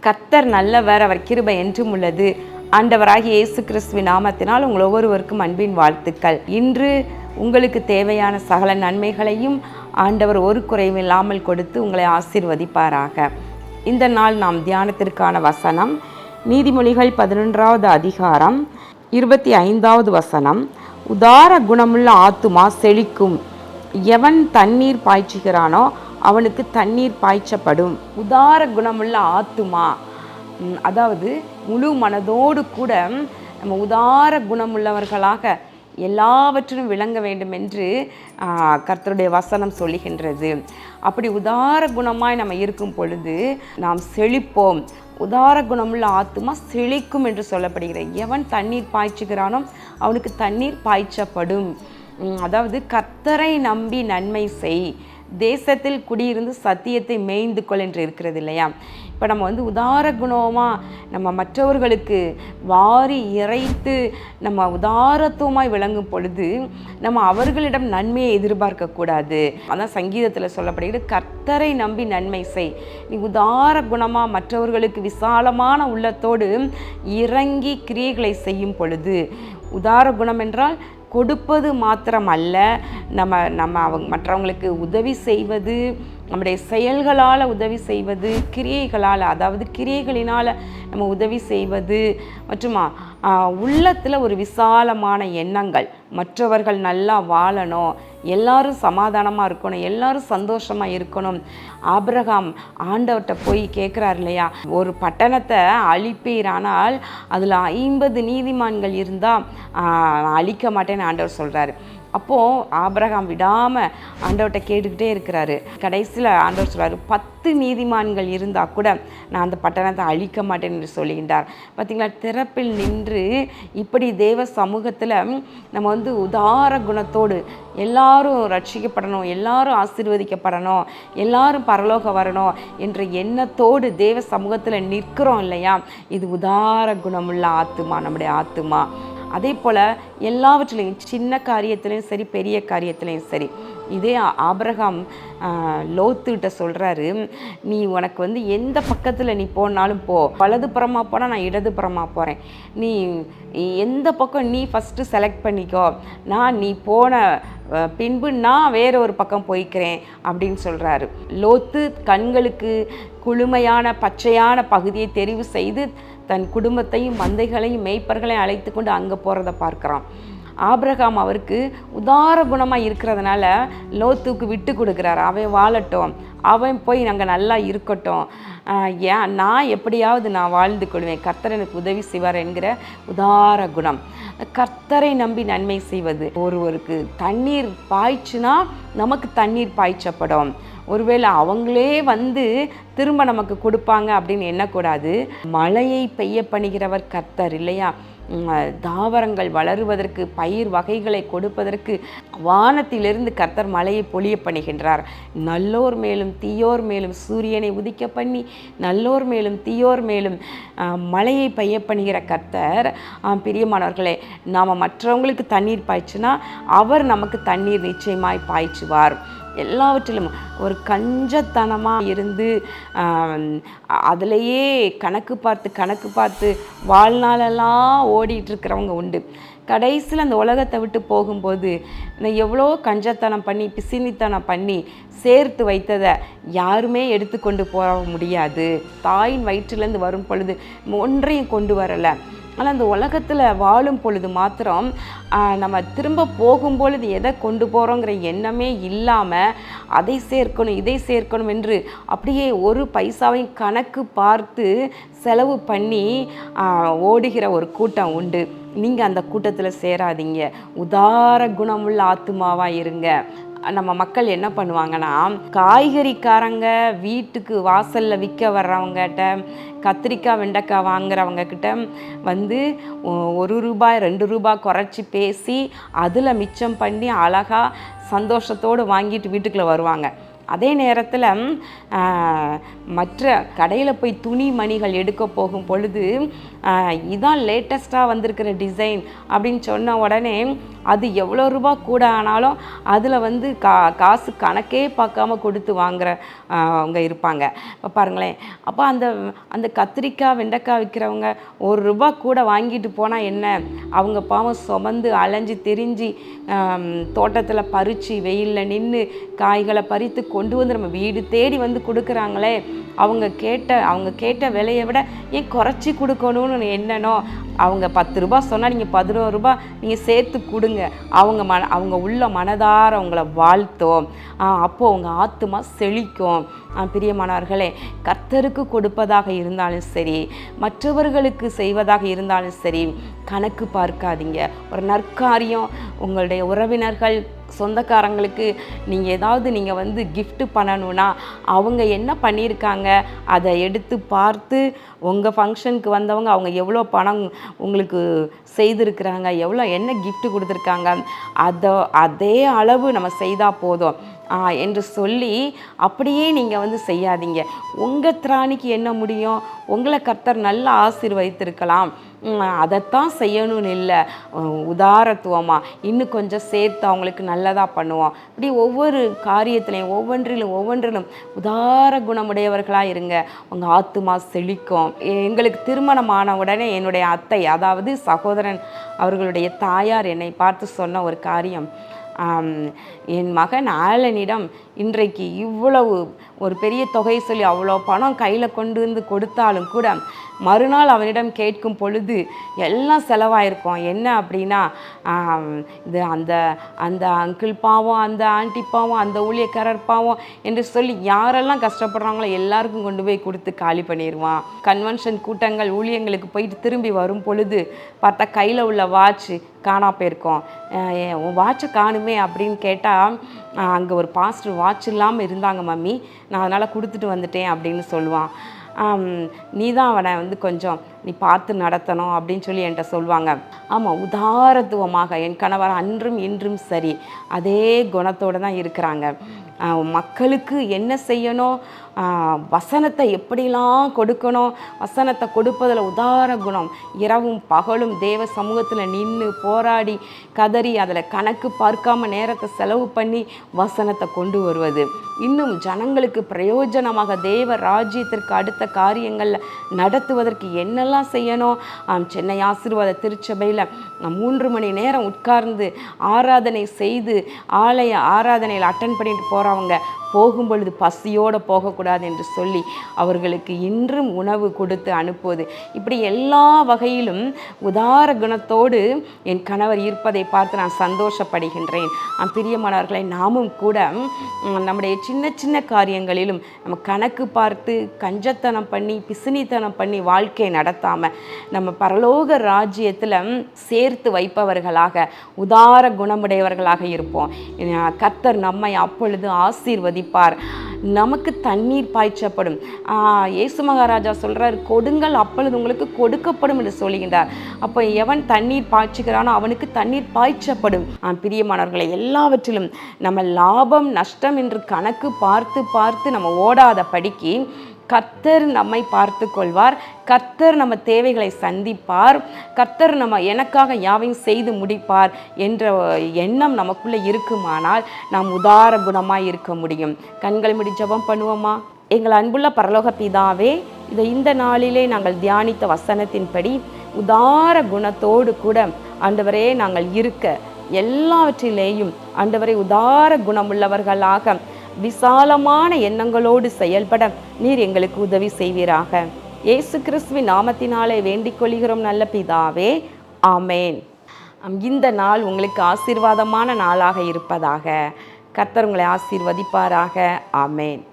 கர்த்தர் நல்லவர், அவர் கிருபை என்றும் உள்ளது. ஆண்டவராகிய இயேசு கிறிஸ்துவின் நாமத்தினால் உங்கள் ஒவ்வொருவருக்கும் அன்பின் வாழ்த்துக்கள். இன்று உங்களுக்கு தேவையான சகல நன்மைகளையும் ஆண்டவர் ஒரு குறைவில்லாமல் கொடுத்து உங்களை ஆசீர்வதிப்பாராக. இந்த நாள் நாம் தியானத்திற்கான வசனம் நீதிமொழிகள் 11வது அதிகாரம் 25வது வசனம். உதார குணமுள்ள ஆத்துமா செழிக்கும், எவன் தண்ணீர் பாய்ச்சுகிறானோ அவனுக்கு தண்ணீர் பாய்ச்சப்படும். உதார குணமுள்ள ஆத்துமா, அதாவது முழு மனதோடு கூட நம்ம உதார குணமுள்ளவர்களாக எல்லாவற்றிலும் விளங்க வேண்டும் என்று கர்த்தருடைய வசனம் சொல்லுகின்றது. அப்படி உதார குணமாய் நம்ம இருக்கும் பொழுது நாம் செழிப்போம். உதார குணமுள்ள ஆத்துமா செழிக்கும் என்று சொல்லப்படுகிறது. எவன் தண்ணீர் பாய்ச்சுகிறானோ அவனுக்கு தண்ணீர் பாய்ச்சப்படும். அதாவது கர்த்தரை நம்பி நன்மை செய், தேசத்தில் குடியிருந்து சத்தியத்தை மேய்ந்து கொள் என்று இருக்கிறது இல்லையா? இப்போ நம்ம உதார குணமாக நம்ம மற்றவர்களுக்கு வாரி இறைத்து நம்ம உதாரத்துவமாய் விளங்கும் பொழுது நம்ம அவர்களிடம் நன்மையை எதிர்பார்க்கக்கூடாது. அதான் சங்கீதத்தில் சொல்லப்படுகிறது, கர்த்தரை நம்பி நன்மை செய். நீ உதார குணமாக மற்றவர்களுக்கு விசாலமான உள்ளத்தோடு இறங்கி கிரியைகளை செய்யும் பொழுது, உதார குணம் என்றால் கொடுப்பது மாத்திரம் அல்ல, நம்ம மற்றவங்களுக்கு உதவி செய்வது, நம்முடைய செயல்களால் உதவி செய்வது, கிரியைகளால், அதாவது கிரியைகளினால் நம்ம உதவி செய்வது, மற்றும் உள்ளத்தில் ஒரு விசாலமான எண்ணங்கள், மற்றவர்கள் நல்லா வாழணும், எல்லாரும் சமாதானமாக இருக்கணும், எல்லாரும் சந்தோஷமாக இருக்கணும். ஆபிரகாம் ஆண்டவர்கிட்ட போய் கேட்குறார் இல்லையா, ஒரு பட்டணத்தை அழிப்பீரானால் அதில் 50 நீதிமான்கள் இருந்தால் அழிக்க மாட்டேன்னு ஆண்டவர் சொல்கிறாரு. அப்போது ஆபிரகாம் விடாமல் ஆண்டவர்கிட்ட கேட்டுக்கிட்டே இருக்கிறாரு. கடைசியில் ஆண்டவர் சொல்கிறார், 10 நீதிமான்கள் இருந்தால் கூட நான் அந்த பட்டணத்தை அழிக்க மாட்டேன் என்று சொல்லுகின்றார். பார்த்திங்களா, திறப்பில் நின்று இப்படி தேவ சமூகத்தில் நம்ம உதார குணத்தோடு எல்லாரும் ரட்சிக்கப்படணும், எல்லாரும் ஆசீர்வதிக்கப்படணும், எல்லாரும் பரலோகம் வரணும் என்ற எண்ணத்தோடு தேவ சமூகத்தில் நிற்கிறோம் இல்லையா? இது உதார குணமுள்ள ஆத்துமா, நம்முடைய ஆத்துமா. அதே போல் எல்லாவற்றிலையும், சின்ன காரியத்திலையும் சரி, பெரிய காரியத்திலையும் சரி, இதே ஆபிரகாம் லோத்துக்கிட்ட சொல்கிறாரு, நீ உனக்கு எந்த பக்கத்தில் நீ போனாலும் போ, வலதுபுறமாக போனால் நான் இடதுபுறமாக போகிறேன், நீ எந்த பக்கம் நீ ஃபஸ்ட்டு செலக்ட் பண்ணிக்கோ, நீ போன பின்பு நான் வேற ஒரு பக்கம் போய்க்கிறேன் அப்படின்னு சொல்கிறாரு. லோத்து கண்களுக்கு குளுமையான பச்சையான பகுதியை தெரிவு செய்து தன் குடும்பத்தையும் மந்தைகளையும் மேய்ப்பர்களையும் அழைத்து கொண்டு அங்கே போகிறத பார்க்குறான். ஆபிரகாம் அவருக்கு உதார குணமாக இருக்கிறதுனால லோத்துக்கு விட்டு கொடுக்குறாரு. அவன் வாழட்டும், அவன் போய் நாங்கள் நல்லா இருக்கட்டும், நான் எப்படியாவது நான் வாழ்ந்து கொள்வேன், கர்த்தர் எனக்கு உதவி செய்வார் என்கிற உதார குணம். கர்த்தரை நம்பி நன்மை செய்வது. ஒருவருக்கு தண்ணீர் பாய்ச்சுனா நமக்கு தண்ணீர் பாய்ச்சப்படும். ஒருவேளை அவங்களே திரும்ப நமக்கு கொடுப்பாங்க அப்படின்னு எண்ணக்கூடாது. மழையை பெய்ய பண்ணுகிறவர் கர்த்தர் இல்லையா? தாவரங்கள் வளருவதற்கு, பயிர் வகைகளை கொடுப்பதற்கு வானத்திலிருந்து கர்த்தர் மழையை பொழிய பண்ணுகின்றார். நல்லோர் மேலும் தீயோர் மேலும் சூரியனை உதிக்க பண்ணி நல்லோர் மேலும் தீயோர் மேலும் மழையை பெய்ய பண்ணுகிற கர்த்தர். பிரியமானவர்களே, நாம் மற்றவங்களுக்கு தண்ணீர் பாய்ச்சுனா அவர் நமக்கு தண்ணீர் நிச்சயமாய் பாய்ச்சுவார். எல்லாவற்றிலும் ஒரு கஞ்சத்தனமாக இருந்து அதிலேயே கணக்கு பார்த்து வாழ்நாளெல்லாம் ஓடிட்டுருக்கிறவங்க உண்டு. கடைசியில் அந்த உலகத்தை விட்டு போகும்போது எவ்வளோ கஞ்சத்தனம் பண்ணி பிசினித்தனம் பண்ணி சேர்த்து வைத்ததை யாருமே எடுத்துக்கொண்டு போக முடியாது. தாயின் வயிற்றிலேருந்து வரும் பொழுது ஒன்றையும் கொண்டு வரலை. ஆனால் அந்த உலகத்தில் வாழும் பொழுது மாத்திரம் நம்ம திரும்ப போகும் பொழுது எதை கொண்டு போகிறோங்கிற எண்ணமே இல்லாமல் அதை சேர்க்கணும் இதை சேர்க்கணும் என்று அப்படியே ஒரு பைசாவையும் கணக்கு பார்த்து செலவு பண்ணி ஓடுகிற ஒரு கூட்டம் உண்டு. நீங்கள் அந்த கூட்டத்தில் சேராதீங்க. உதார குணமுள்ள ஆத்துமாவாக இருங்க. நம்ம மக்கள் என்ன பண்ணுவாங்கன்னா, காய்கறிக்காரங்க வீட்டுக்கு வாசலில் விற்க வர்றவங்ககிட்ட, கத்திரிக்காய் வெண்டைக்காய் வாங்குறவங்க கிட்ட ₹1 ₹2 குறைச்சி பேசி அதில் மிச்சம் பண்ணி அழகாக சந்தோஷத்தோடு வாங்கிட்டு வீட்டுக்குள்ளே வருவாங்க. அதே நேரத்தில் மற்ற கடையில் போய் துணி மணிகள் எடுக்க போகும் பொழுது இதான் லேட்டஸ்ட்டாக வந்திருக்கிற டிசைன் அப்படின்னு சொன்ன உடனே அது எவ்வளோ ரூபா கூட ஆனாலும் அதில் வந்து காசு கணக்கே பார்க்காம கொடுத்து வாங்குற அவங்க இருப்பாங்க. இப்போ பாருங்களேன், அப்போ அந்த அந்த கத்திரிக்காய் வெண்டைக்காய் விற்கிறவங்க ₹1 கூட வாங்கிட்டு போனால் என்ன, அவங்க பாவம் சுமந்து அலைஞ்சி திரிஞ்சு தோட்டத்தில் பறித்து வெயிலில் நின்று காய்களை பறித்து கொண்டு வந்து நம்ம வீடு தேடி வந்து கொடுக்குறாங்களே, அவங்க கேட்ட விலையை விட ஏன் குறைச்சி கொடுக்கணும்னு என்னன்னோ, அவங்க ₹10 சொன்னால் நீங்கள் ₹11 நீங்கள் சேர்த்து கொடுங்க. அவங்க உள்ள மனதார அவங்கள வாழ்த்தோம். அப்போது உங்கள் ஆத்துமா செழிக்கும். பிரியமானவர்களே, கர்த்தருக்கு கொடுப்பதாக இருந்தாலும் சரி, மற்றவர்களுக்கு செய்வதாக இருந்தாலும் சரி, கணக்கு பார்க்காதீங்க. ஒரு நற்காரியம் உங்களுடைய உறவினர்கள் சொந்தக்காரங்களுக்கு நீங்கள் வந்து gift பண்ணணும்னா அவங்க என்ன பண்ணியிருக்காங்க அதை எடுத்து பார்த்து, உங்கள் ஃபங்க்ஷனுக்கு வந்தவங்க அவங்க எவ்வளோ பணம் உங்களுக்கு செய்திருக்கிறாங்க, என்ன gift கொடுத்துருக்காங்க, அதே அளவு நம்ம செய்தால் போதும் என்று சொல்லி அப்படியே நீங்கள் வந்து செய்யாதீங்க. உங்கள் திராணிக்கு என்ன முடியும், உங்களை கர்த்தர் நல்லா ஆசீர்வதித்திருக்கலாம், அதைத்தான் செய்யணும்னு இல்லை, உதாரத்துவமாக இன்னும் கொஞ்சம் சேர்த்து அவங்களுக்கு நல்லதாக பண்ணுவோம். இப்படி ஒவ்வொரு காரியத்திலையும் ஒவ்வொன்றிலும் உதார குணமுடையவர்களாக இருங்க. உங்கள் ஆத்துமா செழிக்கும். எங்களுக்கு திருமணமான உடனே என்னுடைய அத்தை, அதாவது சகோதரன் அவர்களுடைய தாயார் என்னை பார்த்து சொன்ன ஒரு காரியம், என் மகன் ஆலனிடம் இன்றைக்கு இவ்வளவு ஒரு பெரிய தொகை சொல்லி அவ்வளோ பணம் கையில் கொண்டு வந்து கொடுத்தாலும் கூட மறுநாள் அவனிடம் கேட்கும் பொழுது எல்லாம் செலவாயிருக்கும். என்ன அப்படின்னா, இது அந்த அங்கிள் பாவம், அந்த ஆண்டி பாவம், அந்த ஊழியக்காரர் பாவம் என்று சொல்லி யாரெல்லாம் கஷ்டப்படுறாங்களோ எல்லாருக்கும் கொண்டு போய் கொடுத்து காலி பண்ணிடுவான். கன்வென்ஷன் கூட்டங்கள் ஊழியங்களுக்கு போயிட்டு திரும்பி வரும் பொழுது பார்த்தா கையில் உள்ள வாட்ச் காணா போயிருக்கோம். உன் வாட்சை காணுமே அப்படின்னு கேட்டால், அங்கே ஒரு பாஸ்டர் வாட்ச் இல்லாமல் இருந்தாங்க மம்மி, நான் அதனால் கொடுத்துட்டு வந்துட்டேன் அப்படின்னு சொல்லுவான். நீ தான் அவனை வந்து கொஞ்சம் நீ பார்த்து நடத்தணும் அப்படின்னு சொல்லி என்கிட்ட சொல்லுவாங்க. ஆமாம், உதாரத்துவமாக என் கணவர் அன்றும் இன்றும் சரி அதே குணத்தோடு தான் இருக்கிறாங்க. மக்களுக்கு என்ன செய்யணும், வசனத்தை எப்படிலாம் கொடுக்கணும், வசனத்தை கொடுப்பதில் உதார குணம், இரவும் பகலும் தேவ சமூகத்தில் நின்று போராடி கதறி அதில் கணக்கு பார்க்காம நேரத்தை செலவு பண்ணி வசனத்தை கொண்டு வருவது, இன்னும் ஜனங்களுக்கு பிரயோஜனமாக தேவ ராஜ்யத்திற்கு அடுத்த காரியங்களில் நடத்துவதற்கு என்னெல்லாம் செய்யணும். சென்னை ஆசீர்வாத திருச்சபையில் 3 மணி நேரம் உட்கார்ந்து ஆராதனை செய்து ஆலய ஆராதனையில் அட்டன் பண்ணிட்டு போகிறவங்க போகும் பொழுது பசியோடு போகக்கூடாது என்று சொல்லி அவர்களுக்கு இன்றும் உணவு கொடுத்து அனுப்புவது, இப்படி எல்லா வகையிலும் உதார குணத்தோடு என் கணவர் இருப்பதை பார்த்து நான் சந்தோஷப்படுகின்றேன். பிரியமானவர்களை, நாமும் கூட நம்முடைய சின்ன சின்ன காரியங்களிலும் நம்ம கணக்கு பார்த்து கஞ்சத்தனம் பண்ணி பிசினித்தனம் பண்ணி வாழ்க்கையை நடத்தாமல் நம்ம பரலோக ராஜ்யத்தில் சேர்த்து வைப்பவர்களாக உதார குணமுடையவர்களாக இருப்போம். கர்த்தர் நம்மை அப்பொழுது ஆசீர்வதிப்பார். நமக்கு தண்ணீர் பாய்ச்சப்படும். இயேசு மகாராஜா சொல்றார், கொடுங்கள் அப்பொழுது உங்களுக்கு கொடுக்கப்படும் என்று சொல்லுகின்றார். அப்போ எவன் தண்ணீர் பாய்ச்சுகிறானோ அவனுக்கு தண்ணீர் பாய்ச்சப்படும். பிரியமானவர்களை, எல்லாவற்றிலும் நம்ம லாபம் நஷ்டம் என்று கணக்கு பார்த்து பார்த்து நம்ம ஓடாத படிக்கு கர்த்தர் நம்மை பார்த்து கொள்வார். கர்த்தர் நம்ம தேவைகளை சந்திப்பார். கர்த்தர் எனக்காக யாவையும் செய்து முடிப்பார் என்ற எண்ணம் நமக்குள்ளே இருக்குமானால் நாம் உதார குணமாய் இருக்க முடியும். கண்கள் மூடி ஜெபம் பண்ணுவோமா? எங்கள் அன்புள்ள பரலோக பிதாவே, இந்த நாளிலே நாங்கள் தியானித்த வசனத்தின்படி உதார குணத்தோடு கூட ஆண்டவரே நாங்கள் இருக்க, எல்லாவற்றிலேயும் ஆண்டவரே உதார குணமுள்ளவர்களாக விசாலமான எண்ணங்களோடு செயல்பட நீர் எங்களுக்கு உதவி செய்வீராக. இயேசு கிறிஸ்துவின் நாமத்தினாலே வேண்டிக் கொள்கிறோம் நல்ல பிதாவே, ஆமேன். இந்த நாள் உங்களுக்கு ஆசீர்வாதமான நாளாக இருப்பதாக. கர்த்தர் உங்களை ஆசீர்வதிப்பாராக. ஆமேன்.